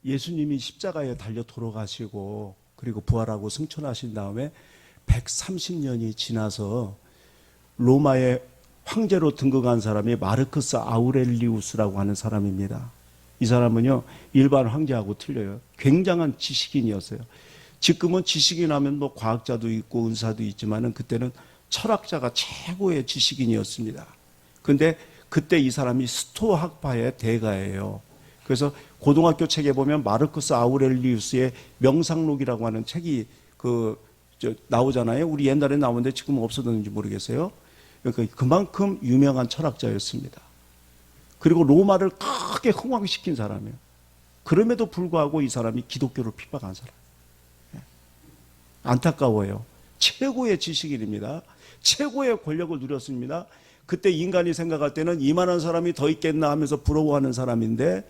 예수님이 십자가에 달려 돌아가시고 그리고 부활하고 승천하신 다음에 130년이 지나서 로마의 황제로 등극한 사람이 마르크스 아우렐리우스라고 하는 사람입니다. 이 사람은요, 일반 황제하고 틀려요. 굉장한 지식인이었어요. 지금은 지식인 하면 뭐 과학자도 있고 은사도 있지만은 그때는 철학자가 최고의 지식인이었습니다. 근데 그때 이 사람이 스토아 학파의 대가예요. 그래서 고등학교 책에 보면 마르크스 아우렐리우스의 명상록이라고 하는 책이 나오잖아요. 우리 옛날에 나오는데 지금 없어졌는지 모르겠어요. 그러니까 그만큼 유명한 철학자였습니다. 그리고 로마를 크게 흥왕시킨 사람이에요. 그럼에도 불구하고 이 사람이 기독교를 핍박한 사람. 안타까워요. 최고의 지식인입니다. 최고의 권력을 누렸습니다. 그때 인간이 생각할 때는 이만한 사람이 더 있겠나 하면서 부러워하는 사람인데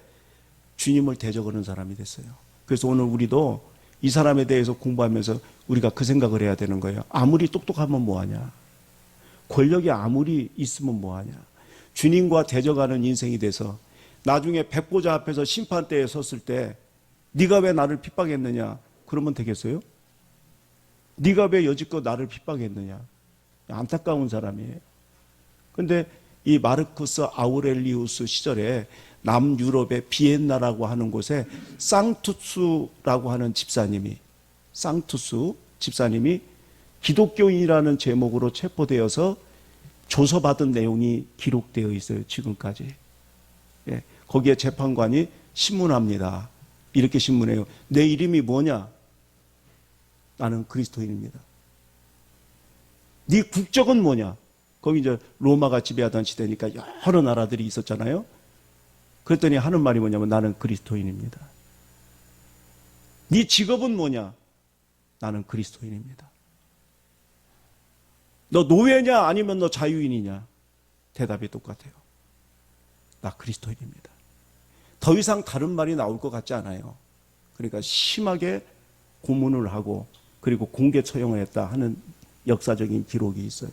주님을 대적하는 사람이 됐어요. 그래서 오늘 우리도 이 사람에 대해서 공부하면서 우리가 그 생각을 해야 되는 거예요. 아무리 똑똑하면 뭐하냐. 권력이 아무리 있으면 뭐하냐. 주님과 대적하는 인생이 돼서 나중에 백보자 앞에서 심판대에 섰을 때 네가 왜 나를 핍박했느냐 그러면 되겠어요? 네가 왜 여지껏 나를 핍박했느냐. 안타까운 사람이에요. 그런데 이 마르쿠스 아우렐리우스 시절에 남유럽의 비엔나라고 하는 곳에 쌍투스라고 하는 집사님이 기독교인이라는 제목으로 체포되어서 조서받은 내용이 기록되어 있어요. 지금까지. 예, 거기에 재판관이 신문합니다. 이렇게 신문해요. 내 이름이 뭐냐? 나는 그리스도인입니다. 네 국적은 뭐냐? 거기 이제 로마가 지배하던 시대니까 여러 나라들이 있었잖아요. 그랬더니 하는 말이 뭐냐면 나는 그리스도인입니다. 네 직업은 뭐냐? 나는 그리스도인입니다. 너 노예냐 아니면 너 자유인이냐? 대답이 똑같아요. 나 그리스도인입니다. 더 이상 다른 말이 나올 것 같지 않아요. 그러니까 심하게 고문을 하고 그리고 공개 처형을 했다 하는 역사적인 기록이 있어요.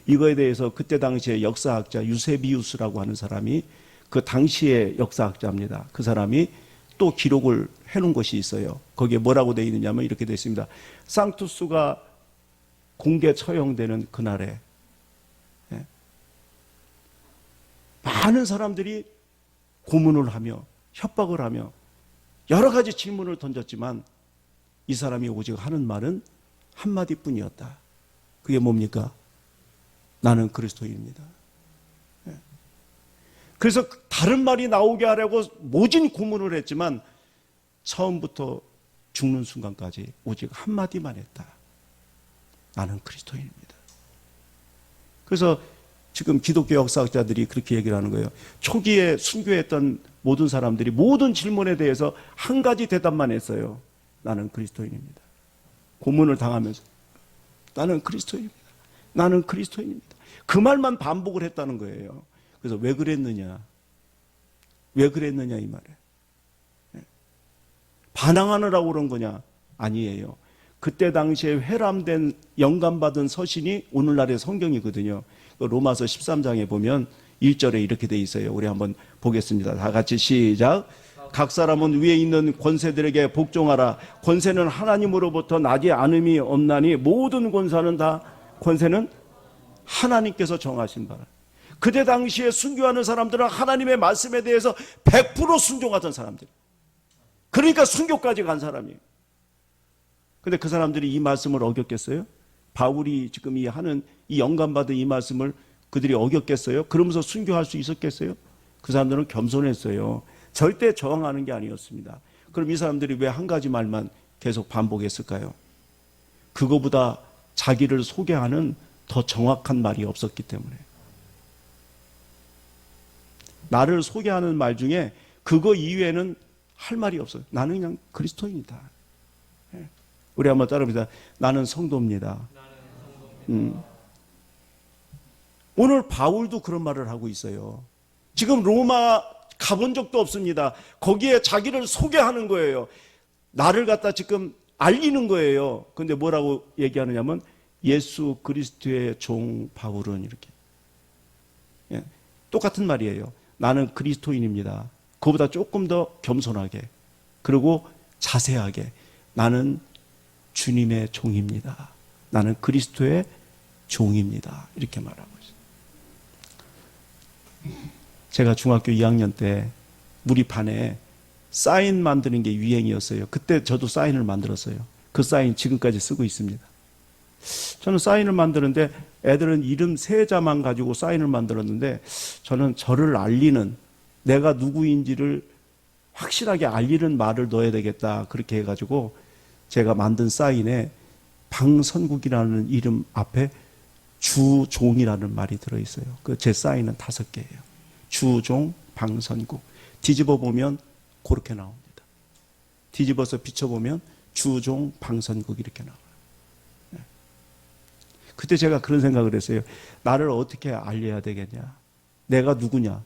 이거에 대해서 그때 당시에 역사학자 유세비우스라고 하는 사람이 그 당시의 역사학자입니다. 그 사람이 또 기록을 해놓은 것이 있어요. 거기에 뭐라고 되어 있느냐면 이렇게 되어 있습니다. 쌍투스가 공개 처형되는 그날에 많은 사람들이 고문을 하며 협박을 하며 여러 가지 질문을 던졌지만 이 사람이 오직 하는 말은 한마디뿐이었다. 그게 뭡니까? 나는 그리스도인입니다. 그래서 다른 말이 나오게 하려고 모진 고문을 했지만 처음부터 죽는 순간까지 오직 한마디만 했다. 나는 그리스도인입니다. 그래서 지금 기독교 역사학자들이 그렇게 얘기를 하는 거예요. 초기에 순교했던 모든 사람들이 모든 질문에 대해서 한 가지 대답만 했어요. 나는 그리스도인입니다. 고문을 당하면서 나는 그리스도인입니다. 나는 그리스도인입니다. 그 말만 반복을 했다는 거예요. 그래서 왜 그랬느냐? 왜 그랬느냐 이 말에. 반항하느라고 그런 거냐? 아니에요. 그때 당시에 회람된 영감받은 서신이 오늘날의 성경이거든요. 로마서 13장에 보면 1절에 이렇게 돼 있어요. 우리 한번 보겠습니다. 다 같이 시작. 각 사람은 위에 있는 권세들에게 복종하라. 권세는 하나님으로부터 나지 않음이 없나니 모든 권세는 하나님께서 정하신 바라. 그때 당시에 순교하는 사람들은 하나님의 말씀에 대해서 100% 순종하던 사람들. 그러니까 순교까지 간 사람이에요. 근데 그 사람들이 이 말씀을 어겼겠어요? 바울이 지금 하는 이 영감받은 이 말씀을 그들이 어겼겠어요? 그러면서 순교할 수 있었겠어요? 그 사람들은 겸손했어요. 절대 저항하는 게 아니었습니다. 그럼 이 사람들이 왜 한 가지 말만 계속 반복했을까요? 그거보다 자기를 소개하는 더 정확한 말이 없었기 때문에. 나를 소개하는 말 중에 그거 이외에는 할 말이 없어요. 나는 그냥 그리스도인이다. 우리 한번 따라합니다. 나는 성도입니다. 오늘 바울도 그런 말을 하고 있어요. 지금 로마 가본 적도 없습니다. 거기에 자기를 소개하는 거예요. 나를 갖다 지금 알리는 거예요. 근데 뭐라고 얘기하느냐면 예수 그리스도의 종 바울은 이렇게. 똑같은 말이에요. 나는 그리스도인입니다. 그보다 조금 더 겸손하게. 그리고 자세하게 나는 주님의 종입니다. 나는 그리스도의 종입니다. 이렇게 말하고 있어요. 제가 중학교 2학년 때 우리 반에 사인 만드는 게 유행이었어요. 그때 저도 사인을 만들었어요. 그 사인 지금까지 쓰고 있습니다. 저는 사인을 만드는데 애들은 이름 세자만 가지고 사인을 만들었는데 저는 저를 알리는, 내가 누구인지를 확실하게 알리는 말을 넣어야 되겠다, 그렇게 해가지고 제가 만든 사인에 방선국이라는 이름 앞에 주종이라는 말이 들어있어요. 그 제 사인은 5개예요. 주종, 방선국. 뒤집어 보면 그렇게 나옵니다. 뒤집어서 비춰보면 주종, 방선국 이렇게 나와요. 그때 제가 그런 생각을 했어요. 나를 어떻게 알려야 되겠냐? 내가 누구냐?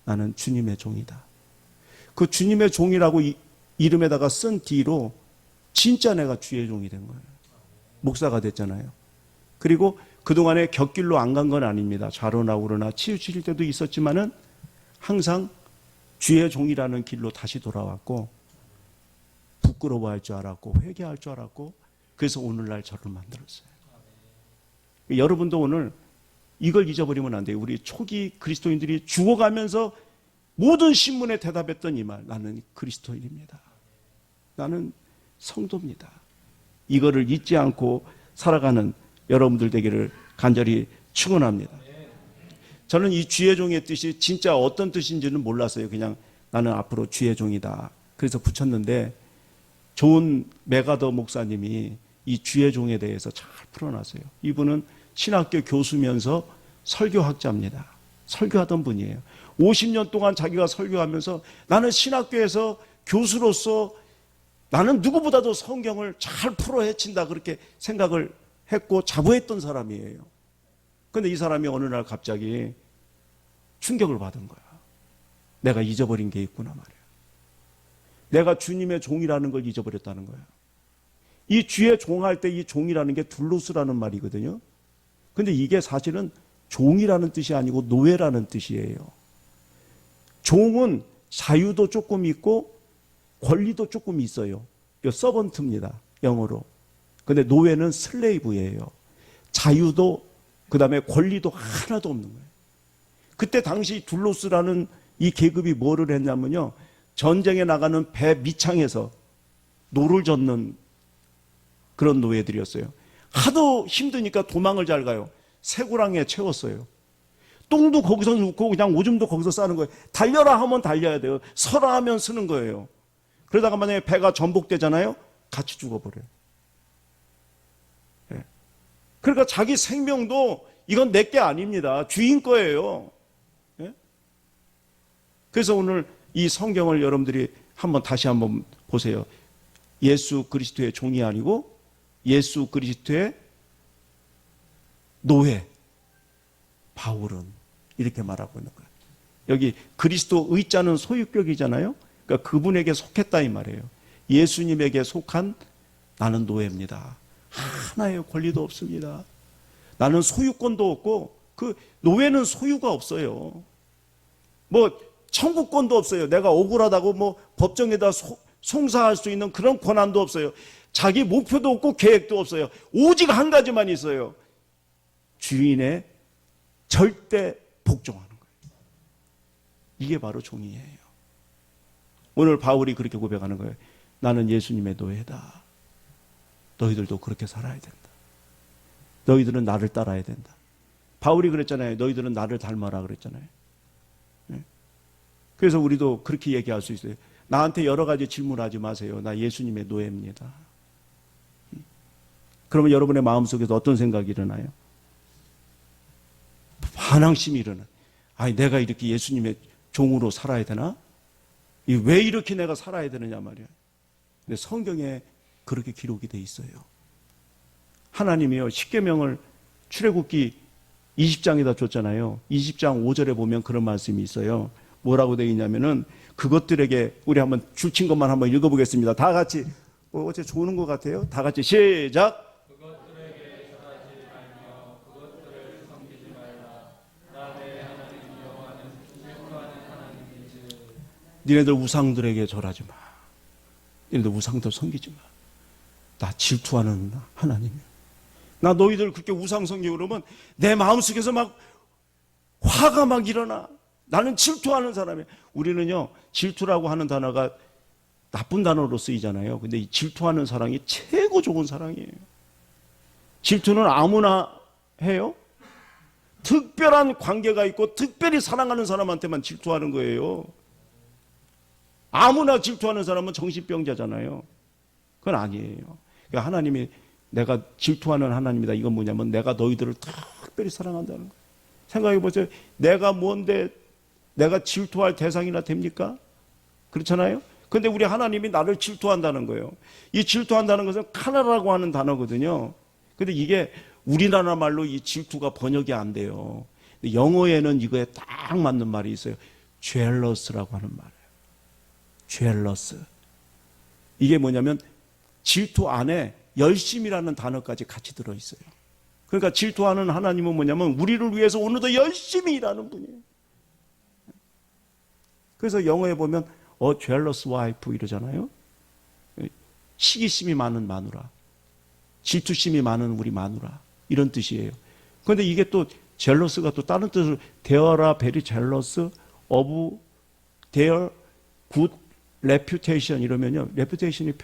나는 주님의 종이다. 그 주님의 종이라고 이름에다가 쓴 뒤로 진짜 내가 주의 종이 된 거예요. 목사가 됐잖아요. 그리고 그동안에 곁길로 안 간 건 아닙니다. 좌로나 우로나 치우칠 때도 있었지만은 항상 주의 종이라는 길로 다시 돌아왔고, 부끄러워할 줄 알았고 회개할 줄 알았고, 그래서 오늘날 저를 만들었어요. 여러분도 오늘 이걸 잊어버리면 안 돼요. 우리 초기 그리스도인들이 죽어가면서 모든 신문에 대답했던 이 말, 나는 그리스도인입니다. 나는 성도입니다. 이거를 잊지 않고 살아가는 여러분들 되기를 간절히 축원합니다. 저는 이 주의 종의 뜻이 진짜 어떤 뜻인지는 몰랐어요. 그냥 나는 앞으로 주의 종이다, 그래서 붙였는데 좋은 메가더 목사님이 이 주의 종에 대해서 잘 풀어놨어요. 이분은 신학교 교수면서 설교학자입니다. 설교하던 분이에요. 50년 동안 자기가 설교하면서 나는 신학교에서 교수로서 나는 누구보다도 성경을 잘 풀어 헤친다, 그렇게 생각을 했고 자부했던 사람이에요. 그런데 이 사람이 어느 날 갑자기 충격을 받은 거야. 내가 잊어버린 게 있구나 말이야. 내가 주님의 종이라는 걸 잊어버렸다는 거야. 이 주의 종할 때 이 종이라는 게 둘로스라는 말이거든요. 근데 이게 사실은 종이라는 뜻이 아니고 노예라는 뜻이에요. 종은 자유도 조금 있고 권리도 조금 있어요. 서번트입니다, 영어로. 근데 노예는 슬레이브예요. 자유도 그다음에 권리도 하나도 없는 거예요. 그때 당시 둘로스라는 이 계급이 뭐를 했냐면요, 전쟁에 나가는 배 밑창에서 노를 젓는 그런 노예들이었어요. 하도 힘드니까 도망을 잘 가요. 새고랑에 채웠어요. 똥도 거기서 눕고 그냥 오줌도 거기서 싸는 거예요. 달려라 하면 달려야 돼요. 서라 하면 서는 거예요. 그러다가 만약에 배가 전복되잖아요, 같이 죽어버려요. 네. 그러니까 자기 생명도 이건 내게 아닙니다. 주인 거예요. 네? 그래서 오늘 이 성경을 여러분들이 다시 한번 보세요. 예수 그리스도의 종이 아니고 예수 그리스도의 노예 바울은 이렇게 말하고 있는 거예요. 여기 그리스도 의자는 소유격이잖아요. 그러니까 그분에게 속했다 이 말이에요. 예수님에게 속한 나는 노예입니다. 하나의 권리도 없습니다. 나는 소유권도 없고, 그 노예는 소유가 없어요. 뭐 청구권도 없어요. 내가 억울하다고 뭐 법정에다 송사할 수 있는 그런 권한도 없어요. 자기 목표도 없고 계획도 없어요. 오직 한 가지만 있어요. 주인의 절대 복종하는 거예요. 이게 바로 종이에요. 오늘 바울이 그렇게 고백하는 거예요. 나는 예수님의 노예다. 너희들도 그렇게 살아야 된다. 너희들은 나를 따라야 된다. 바울이 그랬잖아요. 너희들은 나를 닮아라 그랬잖아요. 그래서 우리도 그렇게 얘기할 수 있어요. 나한테 여러 가지 질문하지 마세요. 나 예수님의 노예입니다. 그러면 여러분의 마음속에서 어떤 생각이 일어나요? 반항심이 일어나요. 아니, 내가 이렇게 예수님의 종으로 살아야 되나? 왜 이렇게 내가 살아야 되느냐 말이야. 근데 성경에 그렇게 기록이 돼 있어요. 하나님이요, 십계명을 출애굽기 20장에다 줬잖아요. 20장 5절에 보면 그런 말씀이 있어요. 뭐라고 되어 있냐면은 그것들에게, 우리 한번 줄친 것만 한번 읽어보겠습니다. 다 같이. 어째 좋은 것 같아요. 다 같이 시작. 그것들에게 절하지 말며 그것들을 섬기지 말라. 나의 하나님 여호와는 심판하는 하나님이지. 니네들 우상들에게 절하지 마. 너희들 우상도 섬기지 마. 나 질투하는 하나님이야. 나 너희들 그렇게 우상 섬기고 그러면 내 마음속에서 막 화가 막 일어나. 나는 질투하는 사람이야. 우리는요, 질투라고 하는 단어가 나쁜 단어로 쓰이잖아요. 근데 이 질투하는 사랑이 최고 좋은 사랑이에요. 질투는 아무나 해요? 특별한 관계가 있고 특별히 사랑하는 사람한테만 질투하는 거예요. 아무나 질투하는 사람은 정신병자잖아요. 그건 아니에요. 그러니까 하나님이 내가 질투하는 하나님이다. 이건 뭐냐면 내가 너희들을 특별히 사랑한다는 거예요. 생각해 보세요. 내가 뭔데 내가 질투할 대상이나 됩니까? 그렇잖아요. 근데 우리 하나님이 나를 질투한다는 거예요. 이 질투한다는 것은 카나라고 하는 단어거든요. 근데 이게 우리나라 말로 이 질투가 번역이 안 돼요. 영어에는 이거에 딱 맞는 말이 있어요. jealous라고 하는 말이에요. jealous. 이게 뭐냐면 질투 안에 열심이라는 단어까지 같이 들어있어요. 그러니까 질투하는 하나님은 뭐냐면 우리를 위해서 오늘도 열심히 일하는 분이에요. 그래서 영어에 보면 jealous wife 이러잖아요. 시기심이 많은 마누라, 질투심이 많은 우리 마누라 이런 뜻이에요. 그런데 이게 또 jealous가 또 다른 뜻으로 they are very jealous of their good reputation 이러면요. reputation이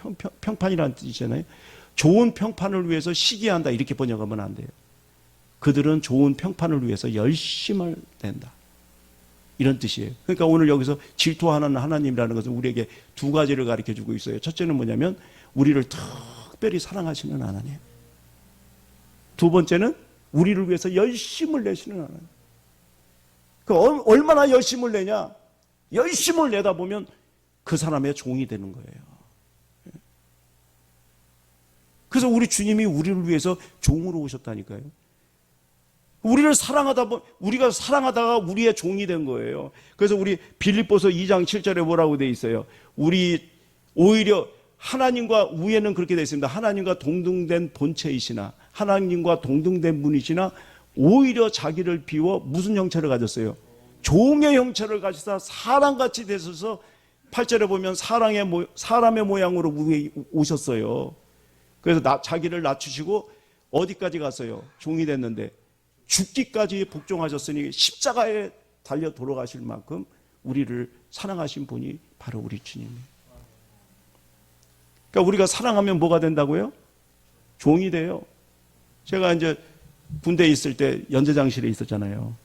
평판이라는 뜻이잖아요. 좋은 평판을 위해서 시기한다 이렇게 번역하면 안 돼요. 그들은 좋은 평판을 위해서 열심을 낸다. 이런 뜻이에요. 그러니까 오늘 여기서 질투하는 하나님이라는 것은 우리에게 두 가지를 가르쳐주고 있어요. 첫째는 뭐냐면 우리를 특별히 사랑하시는 하나님. 두 번째는 우리를 위해서 열심을 내시는 하나님. 얼마나 열심을 내냐? 열심을 내다 보면 그 사람의 종이 되는 거예요. 그래서 우리 주님이 우리를 위해서 종으로 오셨다니까요. 우리가 사랑하다가 우리의 종이 된 거예요. 그래서 우리 빌립보서 2장 7절에 뭐라고 돼 있어요? 우리 오히려 하나님과 위에는 그렇게 돼 있습니다. 하나님과 동등된 본체이시나 하나님과 동등된 분이시나 오히려 자기를 비워 무슨 형체를 가졌어요? 종의 형체를 가지사 사람같이 되셔서 8절에 보면 사람의 모양으로 위에 오셨어요. 그래서 자기를 낮추시고 어디까지 갔어요? 종이 됐는데 죽기까지 복종하셨으니 십자가에 달려 돌아가실 만큼 우리를 사랑하신 분이 바로 우리 주님이에요. 그러니까 우리가 사랑하면 뭐가 된다고요? 종이 돼요. 제가 이제 군대에 있을 때 연대장실에 있었잖아요.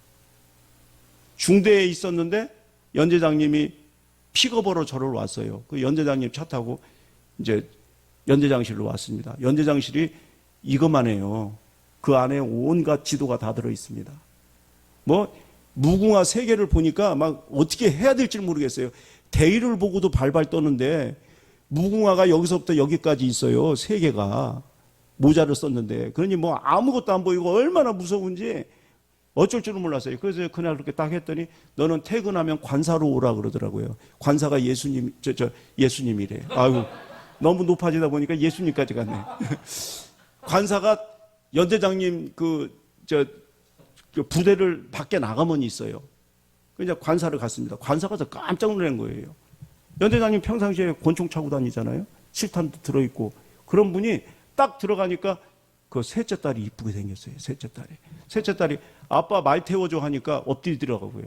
중대에 있었는데 연대장님이 픽업으로 저를 왔어요. 그 연대장님 차 타고 이제 연대장실로 왔습니다. 연대장실이 이것만 해요. 그 안에 온갖 지도가 다 들어 있습니다. 무궁화 3개를 보니까 막 어떻게 해야 될지 모르겠어요. 대의를 보고도 발발 떠는데 무궁화가 여기서부터 여기까지 있어요. 3개가 모자를 썼는데 그러니 아무것도 안 보이고 얼마나 무서운지 어쩔 줄은 몰랐어요. 그래서 그날 그렇게 딱 했더니 너는 퇴근하면 관사로 오라 그러더라고요. 관사가 예수님이래. 아유 너무 높아지다 보니까 예수님까지 갔네. 관사가 연대장님 그 부대를 밖에 나가면 있어요. 이제 관사를 갔습니다. 관사가 더 깜짝 놀란 거예요. 연대장님 평상시에 권총 차고 다니잖아요. 실탄도 들어있고 그런 분이 딱 들어가니까 그 셋째 딸이 이쁘게 생겼어요. 셋째 딸이 아빠 말 태워줘 하니까 엎드리더라고요.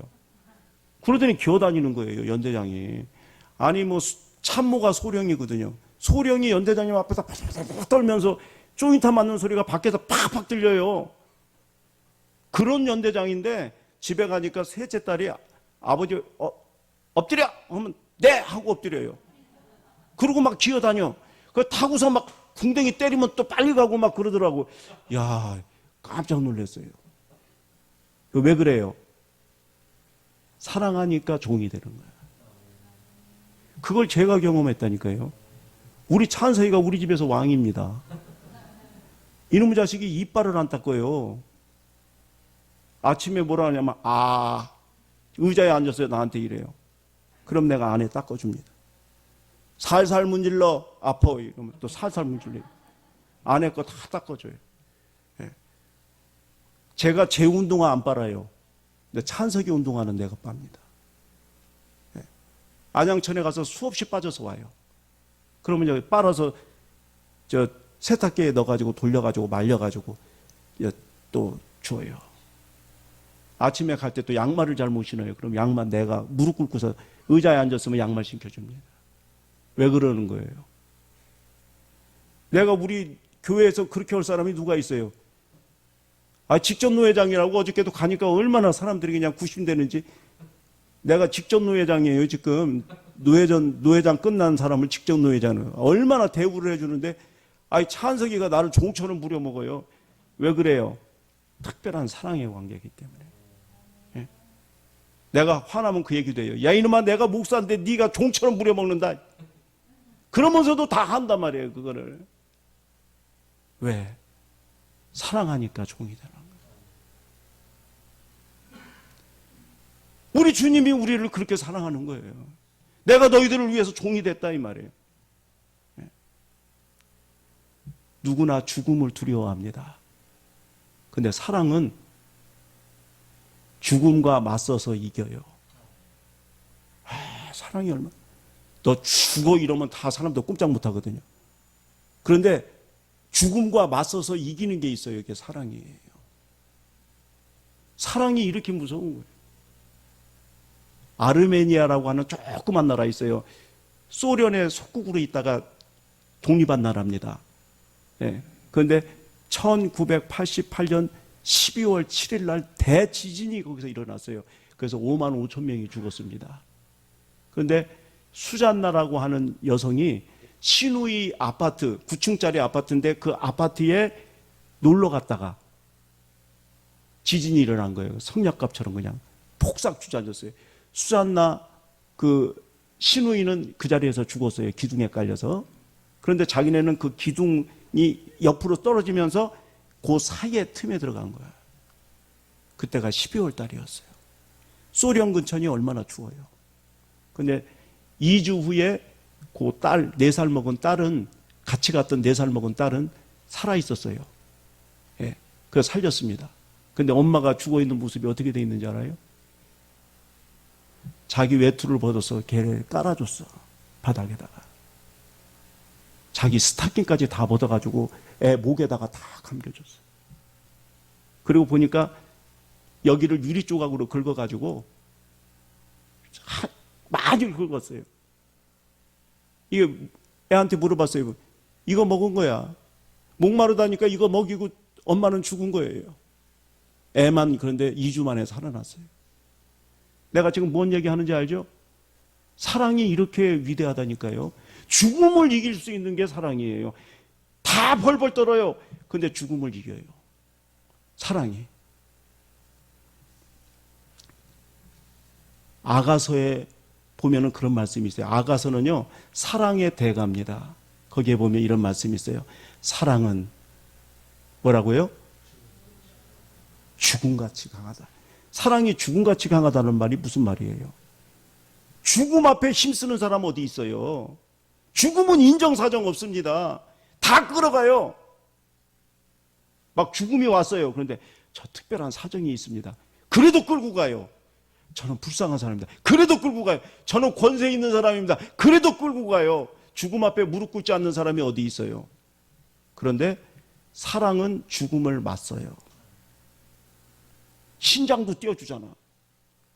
그러더니 기어다니는 거예요. 연대장이. 아니 참모가 소령이거든요. 소령이 연대장님 앞에서 팍팍 떨면서 조인타 맞는 소리가 밖에서 팍팍 들려요. 그런 연대장인데 집에 가니까 셋째 딸이 아버지 엎드려 하면 네 하고 엎드려요. 그러고 막 기어다녀. 그 타고서 막 궁뎅이 때리면 또 빨리 가고 막 그러더라고. 야 깜짝 놀랐어요. 왜 그래요? 사랑하니까 종이 되는 거야. 그걸 제가 경험했다니까요. 우리 찬서이가 우리 집에서 왕입니다. 이놈의 자식이 이빨을 안 닦아요. 아침에 뭐라 하냐면 의자에 앉았어요. 나한테 이래요. 그럼 내가 안에 닦아줍니다. 살살 문질러 아파 이러면 또 살살 문질러요. 안에 거 다 닦아줘요. 예. 제가 제 운동화 안 빨아요. 근데 찬석이 운동화는 내가 빱니다. 예. 안양천에 가서 수없이 빠져서 와요. 그러면 빨아서 저 세탁기에 넣어가지고 돌려가지고 말려가지고 또 줘요. 아침에 갈 때 또 양말을 잘못 신어요. 그럼 양말 내가 무릎 꿇고서 의자에 앉았으면 양말 신겨줍니다. 왜 그러는 거예요? 내가 우리 교회에서 그렇게 할 사람이 누가 있어요? 직접 노회장이라고 어저께도 가니까 얼마나 사람들이 그냥 구심되는지. 내가 직접 노회장이에요. 지금 노회장 끝난 사람을 직접 노회장은 얼마나 대우를 해주는데 찬석이가 나를 종처럼 부려먹어요. 왜 그래요? 특별한 사랑의 관계이기 때문에. 예? 내가 화나면 그 얘기도 해요. 야 이놈아, 내가 목사인데 네가 종처럼 부려먹는다. 그러면서도 다 한단 말이에요. 그거를. 왜? 사랑하니까 종이 되는 거예요. 우리 주님이 우리를 그렇게 사랑하는 거예요. 내가 너희들을 위해서 종이 됐다 이 말이에요. 누구나 죽음을 두려워합니다. 근데 사랑은 죽음과 맞서서 이겨요. 사랑이 얼마나. 너 죽어 이러면 다 사람들 꼼짝 못 하거든요. 그런데 죽음과 맞서서 이기는 게 있어요. 이게 사랑이에요. 사랑이 이렇게 무서운 거예요. 아르메니아라고 하는 조그만 나라 있어요. 소련의 속국으로 있다가 독립한 나라입니다. 예. 그런데 1988년 12월 7일 날 대지진이 거기서 일어났어요. 그래서 5만 5천 명이 죽었습니다. 그런데 수잔나라고 하는 여성이 시누이 아파트, 9층짜리 아파트인데 그 아파트에 놀러 갔다가 지진이 일어난 거예요. 성냥갑처럼 그냥 폭삭 주저앉았어요. 수잔나 그 시누이는 그 자리에서 죽었어요. 기둥에 깔려서. 그런데 자기네는 그 기둥이 옆으로 떨어지면서 그 사이에 틈에 들어간 거야. 그때가 12월 달이었어요. 소련 근천이 얼마나 추워요. 근데 2주 후에 그 딸, 4살 먹은 딸은, 같이 갔던 4살 먹은 딸은 살아있었어요. 예. 그래서 살렸습니다. 근데 엄마가 죽어있는 모습이 어떻게 돼 있는지 알아요? 자기 외투를 벗어서 걔를 깔아줬어. 바닥에다가. 자기 스타킹까지 다 벗어가지고 애 목에다가 다 감겨줬어. 그리고 보니까 여기를 유리 조각으로 긁어가지고 많이 긁었어요. 이게 애한테 물어봤어요. 이거 먹은 거야. 목마르다니까 이거 먹이고 엄마는 죽은 거예요. 애만 그런데 2주 만에 살아났어요. 내가 지금 뭔 얘기 하는지 알죠? 사랑이 이렇게 위대하다니까요. 죽음을 이길 수 있는 게 사랑이에요. 다 벌벌 떨어요. 근데 죽음을 이겨요. 사랑이. 아가서에 보면은 그런 말씀이 있어요. 아가서는요, 사랑의 대가입니다. 거기에 보면 이런 말씀이 있어요. 사랑은 뭐라고요? 죽음같이 강하다. 사랑이 죽음같이 강하다는 말이 무슨 말이에요? 죽음 앞에 힘쓰는 사람 어디 있어요? 죽음은 인정사정 없습니다. 다 끌어가요. 막 죽음이 왔어요. 그런데 저 특별한 사정이 있습니다. 그래도 끌고 가요. 저는 불쌍한 사람입니다. 그래도 끌고 가요. 저는 권세 있는 사람입니다. 그래도 끌고 가요. 죽음 앞에 무릎 꿇지 않는 사람이 어디 있어요? 그런데 사랑은 죽음을 맞서요. 신장도 띄워주잖아.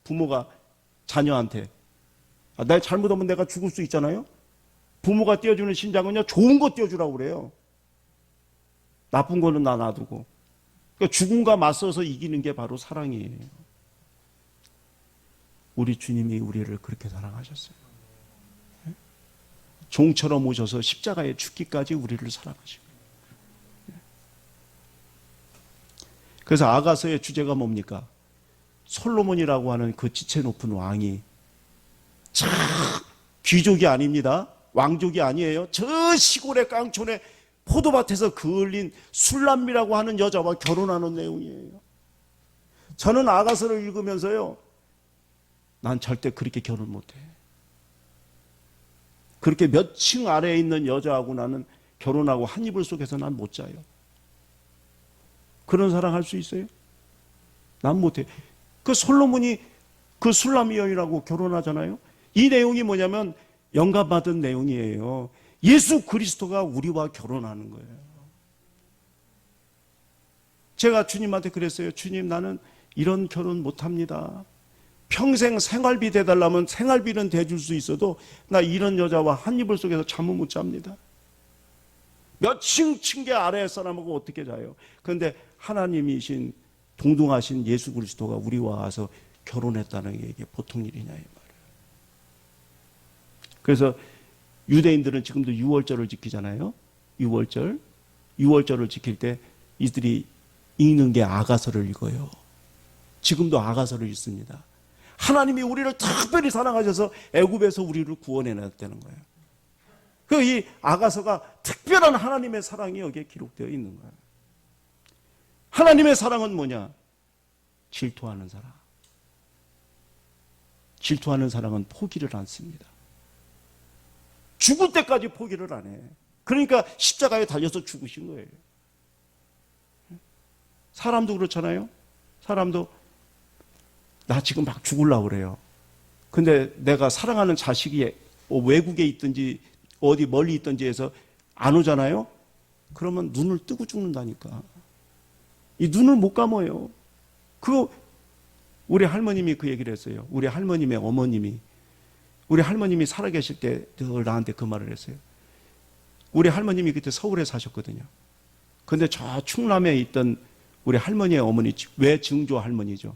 부모가 자녀한테. 나 잘못하면 내가 죽을 수 있잖아요. 부모가 띄워주는 신장은요, 좋은 거 띄워주라고 그래요. 나쁜 거는 나 놔두고. 그러니까 죽음과 맞서서 이기는 게 바로 사랑이에요. 우리 주님이 우리를 그렇게 사랑하셨어요. 종처럼 오셔서 십자가에 죽기까지 우리를 사랑하시고. 그래서 아가서의 주제가 뭡니까? 솔로몬이라고 하는 그 지체 높은 왕이 참 귀족이 아닙니다. 왕족이 아니에요. 저 시골의 깡촌에 포도밭에서 그을린 술람미라고 하는 여자와 결혼하는 내용이에요. 저는 아가서를 읽으면서요, 난 절대 그렇게 결혼 못해. 그렇게 몇 층 아래에 있는 여자하고 나는 결혼하고 한 이불 속에서 난 못 자요. 그런 사랑 할 수 있어요? 난 못해. 그 솔로몬이 그 술람미 여인하고 결혼하잖아요. 이 내용이 뭐냐면 영감받은 내용이에요. 예수 그리스도가 우리와 결혼하는 거예요. 제가 주님한테 그랬어요. 주님, 나는 이런 결혼 못합니다. 평생 생활비 대달라면 생활비는 대줄 수 있어도 나 이런 여자와 한 이불 속에서 잠을 못 잡니다. 몇 층 층계 아래에 사람하고 어떻게 자요? 그런데 하나님이신 동등하신 예수 그리스도가 우리와 와서 결혼했다는 게 이게 보통 일이냐 이 말이에요. 그래서 유대인들은 지금도 유월절을 지키잖아요. 유월절을 지킬 때 이들이 읽는 게 아가서를 읽어요. 지금도 아가서를 읽습니다. 하나님이 우리를 특별히 사랑하셔서 애굽에서 우리를 구원해냈다는 거예요. 이 아가서가 특별한 하나님의 사랑이 여기에 기록되어 있는 거예요. 하나님의 사랑은 뭐냐? 질투하는 사랑. 질투하는 사랑은 포기를 안 씁니다. 죽을 때까지 포기를 안 해. 그러니까 십자가에 달려서 죽으신 거예요. 사람도 그렇잖아요. 사람도 나 지금 막 죽으려고 그래요. 근데 내가 사랑하는 자식이 외국에 있든지 어디 멀리 있든지 해서 안 오잖아요. 그러면 눈을 뜨고 죽는다니까. 이 눈을 못 감아요. 우리 할머님이 그 얘기를 했어요. 우리 할머님의 어머님이, 우리 할머님이 살아계실 때 늘 나한테 그 말을 했어요. 우리 할머님이 그때 서울에 사셨거든요. 근데 저 충남에 있던 우리 할머니의 어머니, 외증조 할머니죠.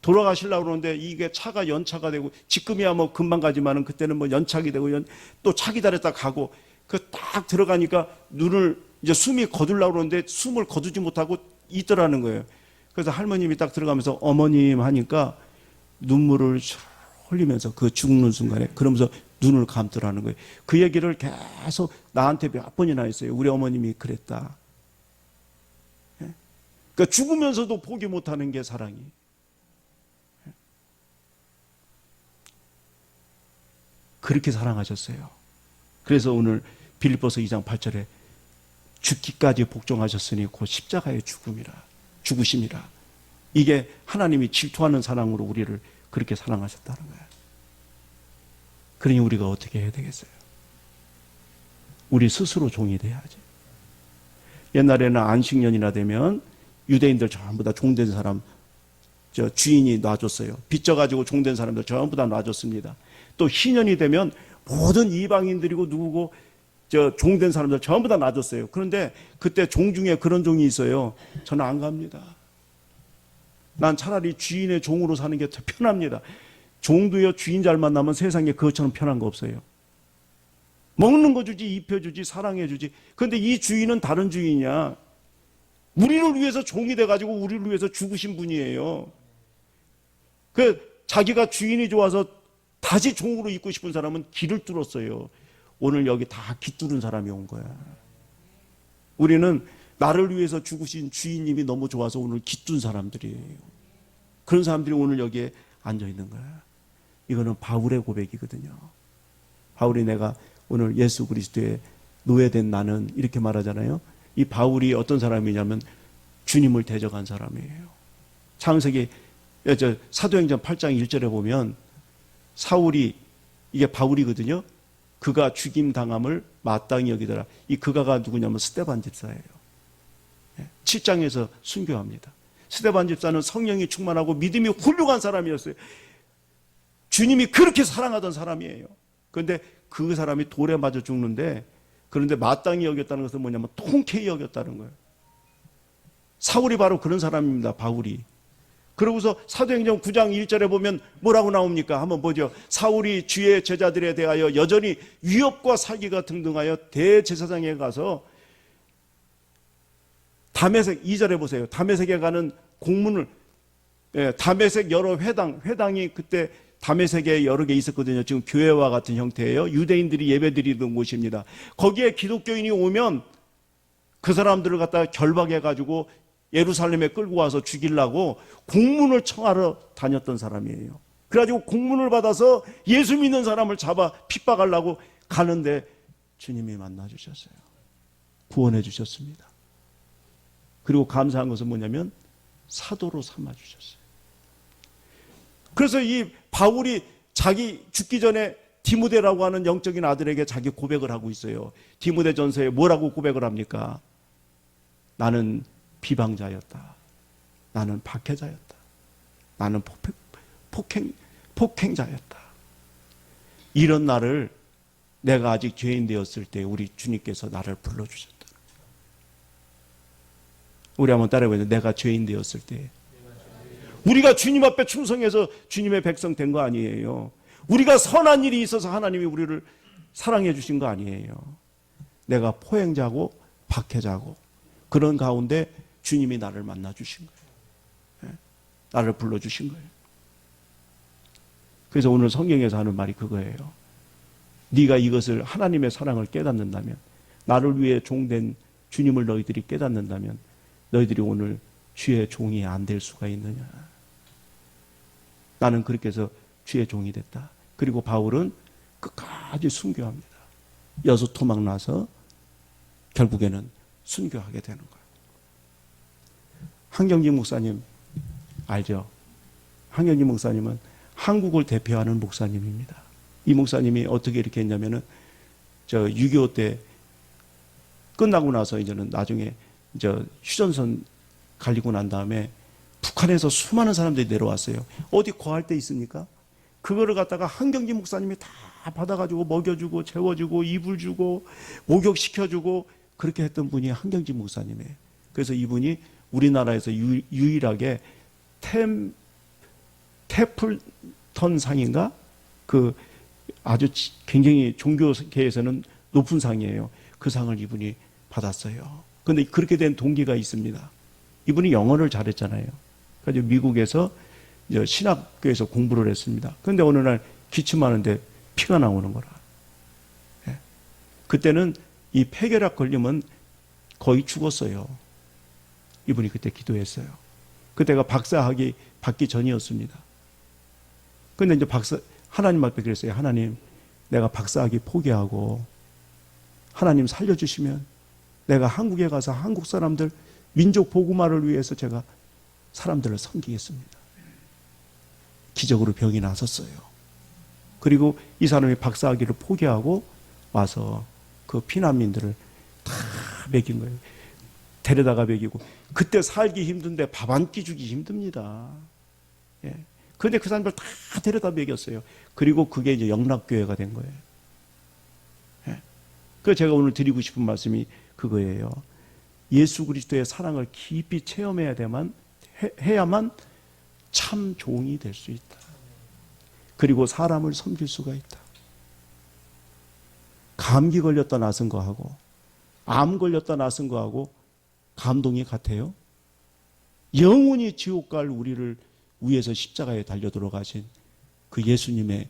돌아가시려고 그러는데 이게 차가 연차가 되고, 지금이야 뭐 금방 가지만은 그때는 뭐 연착이 되고 또 차 기다렸다 가고, 그 딱 들어가니까 눈을 이제 숨이 거두려고 그러는데 숨을 거두지 못하고 있더라는 거예요. 그래서 할머님이 딱 들어가면서 어머님 하니까 눈물을 흘리면서 그 죽는 순간에 그러면서 눈을 감더라는 거예요. 그 얘기를 계속 나한테 몇 번이나 했어요. 우리 어머님이 그랬다. 그러니까 죽으면서도 포기 못하는 게 사랑이. 그렇게 사랑하셨어요. 그래서 오늘 빌립보서 2장 8절에 죽기까지 복종하셨으니 곧 십자가의 죽으심이라. 이게 하나님이 질투하는 사랑으로 우리를 그렇게 사랑하셨다는 거예요. 그러니 우리가 어떻게 해야 되겠어요? 우리 스스로 종이 돼야지. 옛날에는 안식년이나 되면 유대인들 전부 다 종된 사람, 주인이 놔줬어요. 빚져가지고 종된 사람들 전부 다 놔줬습니다. 또 희년이 되면 모든 이방인들이고 누구고 종된 사람들 전부 다 놔줬어요. 그런데 그때 종 중에 그런 종이 있어요. 저는 안 갑니다. 난 차라리 주인의 종으로 사는 게 더 편합니다. 종도요, 주인 잘 만나면 세상에 그것처럼 편한 거 없어요. 먹는 거 주지, 입혀주지, 사랑해주지. 그런데 이 주인은 다른 주인이야. 우리를 위해서 종이 돼가지고 우리를 위해서 죽으신 분이에요. 자기가 주인이 좋아서 다시 종으로 있고 싶은 사람은 길을 뚫었어요. 오늘 여기 다 기 뚫은 사람이 온 거야. 우리는 나를 위해서 죽으신 주인님이 너무 좋아서 오늘 기 뚫은 사람들이에요. 그런 사람들이 오늘 여기에 앉아 있는 거야. 이거는 바울의 고백이거든요. 바울이 내가 오늘 예수 그리스도의 노예된 나는 이렇게 말하잖아요. 이 바울이 어떤 사람이냐면 주님을 대적한 사람이에요. 창세기 사도행전 8장 1절에 보면 사울이, 이게 바울이거든요. 그가 죽임 당함을 마땅히 여기더라. 이 그가가 누구냐면 스데반 집사예요. 7장에서 순교합니다. 스데반 집사는 성령이 충만하고 믿음이 훌륭한 사람이었어요. 주님이 그렇게 사랑하던 사람이에요. 그런데 그 사람이 돌에 맞아 죽는데, 그런데 마땅히 여겼다는 것은 뭐냐면 통쾌히 여겼다는 거예요. 사울이 바로 그런 사람입니다. 바울이. 그러고서 사도행전 9장 1절에 보면 뭐라고 나옵니까? 한번 보죠. 사울이 주의 제자들에 대하여 여전히 위협과 사기가 등등하여 대제사장에 가서 다메섹, 2절에 보세요. 다메섹에 가는 공문을, 다메섹 여러 회당이 그때 다메섹에 여러 개 있었거든요. 지금 교회와 같은 형태예요. 유대인들이 예배드리던 곳입니다. 거기에 기독교인이 오면 그 사람들을 갖다가 결박해가지고 예루살렘에 끌고 와서 죽이려고 공문을 청하러 다녔던 사람이에요. 그래가지고 공문을 받아서 예수 믿는 사람을 잡아 핍박하려고 가는데 주님이 만나주셨어요. 구원해 주셨습니다. 그리고 감사한 것은 뭐냐면 사도로 삼아주셨어요. 그래서 이 바울이 자기 죽기 전에 디모데라고 하는 영적인 아들에게 자기 고백을 하고 있어요. 디모데전서에 뭐라고 고백을 합니까? 나는 비방자였다. 나는 박해자였다. 나는 폭행자였다. 이런 나를 내가 아직 죄인 되었을 때 우리 주님께서 나를 불러주셨다. 우리 한번 따라해보죠. 내가 죄인 되었을 때. 우리가 주님 앞에 충성해서 주님의 백성 된 거 아니에요. 우리가 선한 일이 있어서 하나님이 우리를 사랑해 주신 거 아니에요. 내가 포행자고 박해자고 그런 가운데 주님이 나를 만나 주신 거예요. 나를 불러주신 거예요. 그래서 오늘 성경에서 하는 말이 그거예요. 네가 이것을 하나님의 사랑을 깨닫는다면, 나를 위해 종된 주님을 너희들이 깨닫는다면 너희들이 오늘 주의 종이 안 될 수가 있느냐. 나는 그렇게 해서 주의 종이 됐다. 그리고 바울은 끝까지 순교합니다. 여수토막 나서 결국에는 순교하게 되는 거예요. 한경지 목사님 알죠? 한경지 목사님은 한국을 대표하는 목사님입니다. 이 목사님이 어떻게 이렇게 했냐면은 6.25 때 끝나고 나서 이제는 나중에 휴전선 갈리고 난 다음에 북한에서 수많은 사람들이 내려왔어요. 어디 거할 데 있습니까? 그거를 갖다가 한경지 목사님이 다 받아가지고 먹여주고 재워주고 이불 주고 목욕시켜주고 그렇게 했던 분이 한경지 목사님이에요. 그래서 이분이 우리나라에서 유일하게 태플턴 상인가? 그 아주 굉장히 종교계에서는 높은 상이에요. 그 상을 이분이 받았어요. 그런데 그렇게 된 동기가 있습니다. 이분이 영어를 잘했잖아요. 그래서 미국에서 신학교에서 공부를 했습니다. 그런데 어느 날 기침하는데 피가 나오는 거라. 예. 그때는 이 폐결핵 걸리면 거의 죽었어요. 이분이 그때 기도했어요. 그때가 박사학위 받기 전이었습니다. 그런데 이제 하나님 앞에 그랬어요. 하나님, 내가 박사학위 포기하고 하나님 살려주시면 내가 한국에 가서 한국 사람들 민족 복음화를 위해서 제가 사람들을 섬기겠습니다. 기적으로 병이 나섰어요. 그리고 이 사람이 박사학위를 포기하고 와서 그 피난민들을 다 먹인 거예요. 데려다가 먹이고. 그때 살기 힘든데 밥 한 끼 주기 힘듭니다. 예. 그런데 그 사람들 다 데려다 먹였어요. 그리고 그게 이제 영락교회가 된 거예요. 예. 그래서 제가 오늘 드리고 싶은 말씀이 그거예요. 예수 그리스도의 사랑을 깊이 해야만 참 종이 될 수 있다. 그리고 사람을 섬길 수가 있다. 감기 걸렸다 나선 거하고 암 걸렸다 나선 거하고 감동이 같아요? 영원히 지옥 갈 우리를 위해서 십자가에 달려 들어가신 그 예수님의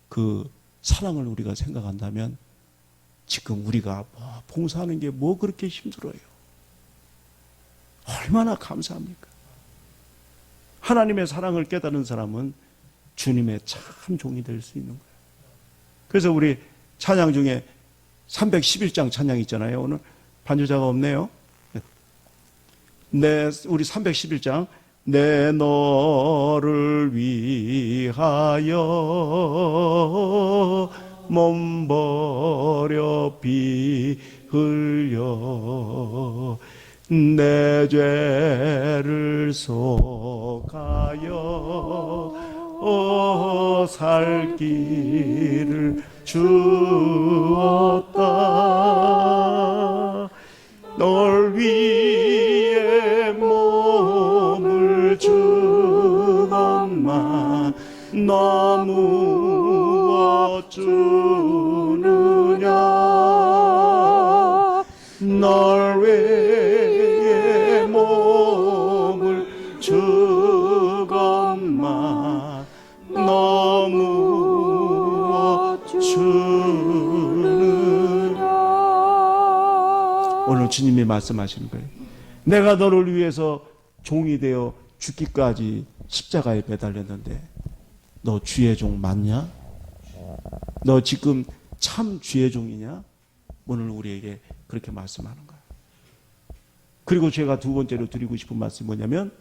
그 사랑을 우리가 생각한다면 지금 우리가 봉사하는 게 뭐 그렇게 힘들어요? 얼마나 감사합니까? 하나님의 사랑을 깨달은 사람은 주님의 참 종이 될 수 있는 거예요. 그래서 우리 찬양 중에 311장 찬양 있잖아요. 오늘 반주자가 없네요. 우리 311장 내 너를 위하여 몸 버려 피 흘려 내 죄를 속하여 살 길을 주었다. 널 위해 몸을 주건만 너무 어쩌느냐. 널 위해 몸을 주건만 너무 어쩌느냐. 오늘 주님이 말씀하시는 거예요. 내가 너를 위해서 종이 되어 죽기까지 십자가에 매달렸는데 너 주의 종 맞냐? 너 지금 참 주의 종이냐? 오늘 우리에게 그렇게 말씀하는 거예요. 그리고 제가 두 번째로 드리고 싶은 말씀이 뭐냐면,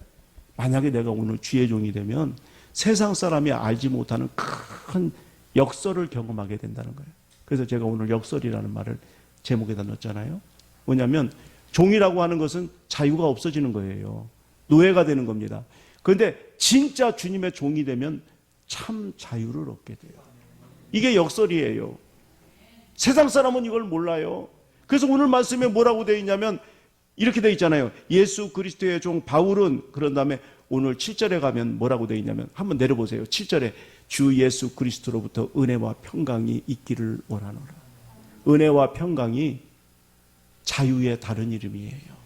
만약에 내가 오늘 주의 종이 되면 세상 사람이 알지 못하는 큰 역설을 경험하게 된다는 거예요. 그래서 제가 오늘 역설이라는 말을 제목에다 넣었잖아요. 뭐냐면 종이라고 하는 것은 자유가 없어지는 거예요. 노예가 되는 겁니다. 그런데 진짜 주님의 종이 되면 참 자유를 얻게 돼요. 이게 역설이에요. 세상 사람은 이걸 몰라요. 그래서 오늘 말씀에 뭐라고 되어 있냐면 이렇게 되어 있잖아요. 예수 그리스도의 종 바울은, 그런 다음에 오늘 7절에 가면 뭐라고 되어 있냐면 한번 내려보세요. 7절에 주 예수 그리스도로부터 은혜와 평강이 있기를 원하노라. 은혜와 평강이 자유의 다른 이름이에요.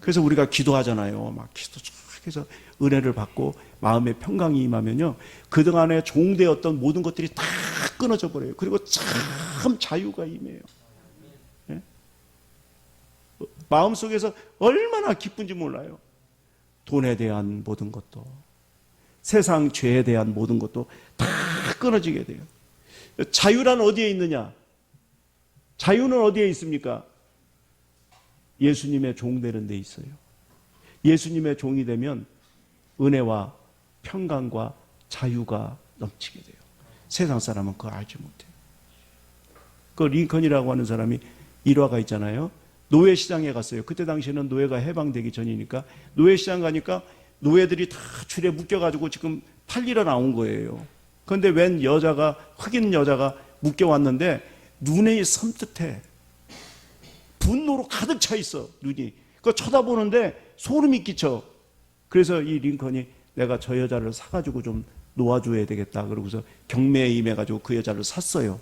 그래서 우리가 기도하잖아요. 막 기도 쫙 해서 은혜를 받고 마음에 평강이 임하면요, 그동안에 종되었던 모든 것들이 다 끊어져 버려요. 그리고 참 자유가 임해요. 네? 마음속에서 얼마나 기쁜지 몰라요. 돈에 대한 모든 것도, 세상 죄에 대한 모든 것도 다 끊어지게 돼요. 자유란 어디에 있느냐? 자유는 어디에 있습니까? 예수님의 종 되는 데 있어요. 예수님의 종이 되면 은혜와 평강과 자유가 넘치게 돼요. 세상 사람은 그거 알지 못해요. 그 링컨이라고 하는 사람이 일화가 있잖아요. 노예시장에 갔어요. 그때 당시에는 노예가 해방되기 전이니까 노예시장 가니까 노예들이 다 줄에 묶여가지고 지금 팔리러 나온 거예요. 그런데 웬 여자가, 흑인 여자가 묶여왔는데 눈이 섬뜩해. 분노로 가득 차 있어, 눈이. 그거 쳐다보는데 소름이 끼쳐. 그래서 이 링컨이 내가 저 여자를 사가지고 좀 놓아줘야 되겠다. 그러고서 경매에 임해가지고 그 여자를 샀어요.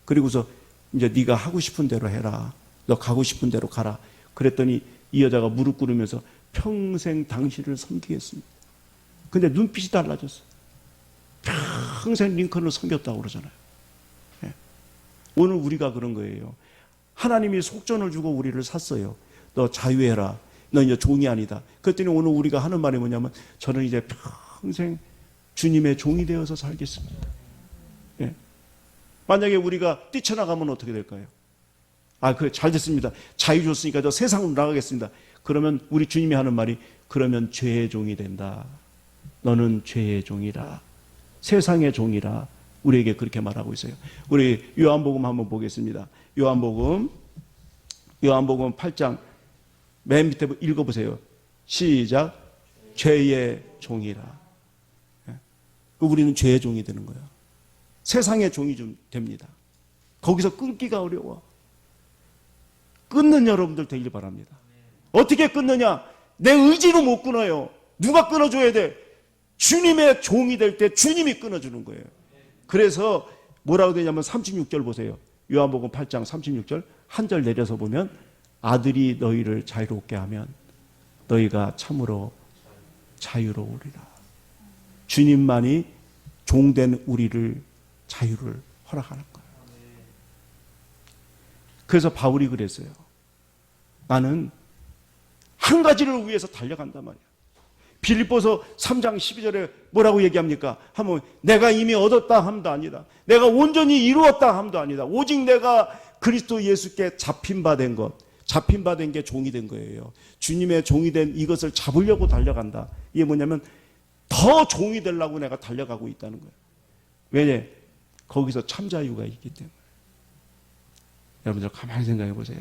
그리고서 이제 네가 하고 싶은 대로 해라. 너 가고 싶은 대로 가라. 그랬더니 이 여자가 무릎 꿇으면서 평생 당신을 섬기겠습니다. 근데 눈빛이 달라졌어. 평생 링컨을 섬겼다고 그러잖아요. 예. 오늘 우리가 그런 거예요. 하나님이 속전을 주고 우리를 샀어요. 너 자유해라. 너 이제 종이 아니다. 그랬더니 오늘 우리가 하는 말이 뭐냐면 저는 이제 평생 주님의 종이 되어서 살겠습니다. 예. 만약에 우리가 뛰쳐나가면 어떻게 될까요? 그래, 잘 됐습니다. 자유 줬으니까 저 세상으로 나가겠습니다. 그러면 우리 주님이 하는 말이, 그러면 죄의 종이 된다. 너는 죄의 종이라. 세상의 종이라. 우리에게 그렇게 말하고 있어요. 우리 요한복음 한번 보겠습니다. 요한복음 8장 맨 밑에 읽어보세요. 시작. 죄의 종이라. 우리는 죄의 종이 되는 거야. 세상의 종이 좀 됩니다. 거기서 끊기가 어려워. 끊는 여러분들 되길 바랍니다. 어떻게 끊느냐? 내 의지로 못 끊어요. 누가 끊어줘야 돼? 주님의 종이 될 때 주님이 끊어주는 거예요. 그래서 뭐라고 되냐면 36절 보세요. 요한복음 8장 36절 한 절 내려서 보면, 아들이 너희를 자유롭게 하면 너희가 참으로 자유로우리라. 주님만이 종된 우리를 자유를 허락하는 거예요. 그래서 바울이 그랬어요. 나는 한 가지를 위해서 달려간단 말이야. 빌립보서 3장 12절에 뭐라고 얘기합니까? 하면 내가 이미 얻었다 함도 아니다. 내가 온전히 이루었다 함도 아니다. 오직 내가 그리스도 예수께 잡힌 바 된 것, 잡힌 바 된 게 종이 된 거예요. 주님의 종이 된 이것을 잡으려고 달려간다. 이게 뭐냐면 더 종이 되려고 내가 달려가고 있다는 거예요. 왜냐? 거기서 참 자유가 있기 때문에. 여러분들 가만히 생각해 보세요.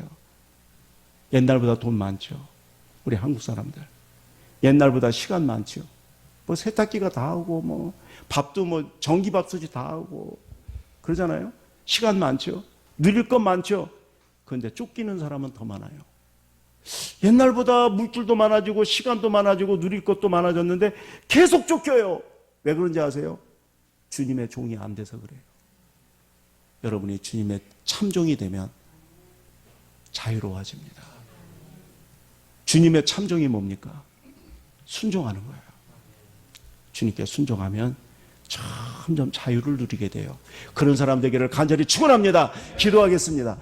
옛날보다 돈 많죠. 우리 한국 사람들. 옛날보다 시간 많죠. 뭐 세탁기가 다 하고, 뭐 밥도 뭐 전기밥솥이 다 하고 그러잖아요. 시간 많죠. 누릴 것 많죠. 그런데 쫓기는 사람은 더 많아요. 옛날보다 물줄도 많아지고 시간도 많아지고 누릴 것도 많아졌는데 계속 쫓겨요. 왜 그런지 아세요? 주님의 종이 안 돼서 그래요. 여러분이 주님의 참종이 되면 자유로워집니다. 주님의 참종이 뭡니까? 순종하는 거예요. 주님께 순종하면 점점 자유를 누리게 돼요. 그런 사람 되기를 간절히 축원합니다. 기도하겠습니다.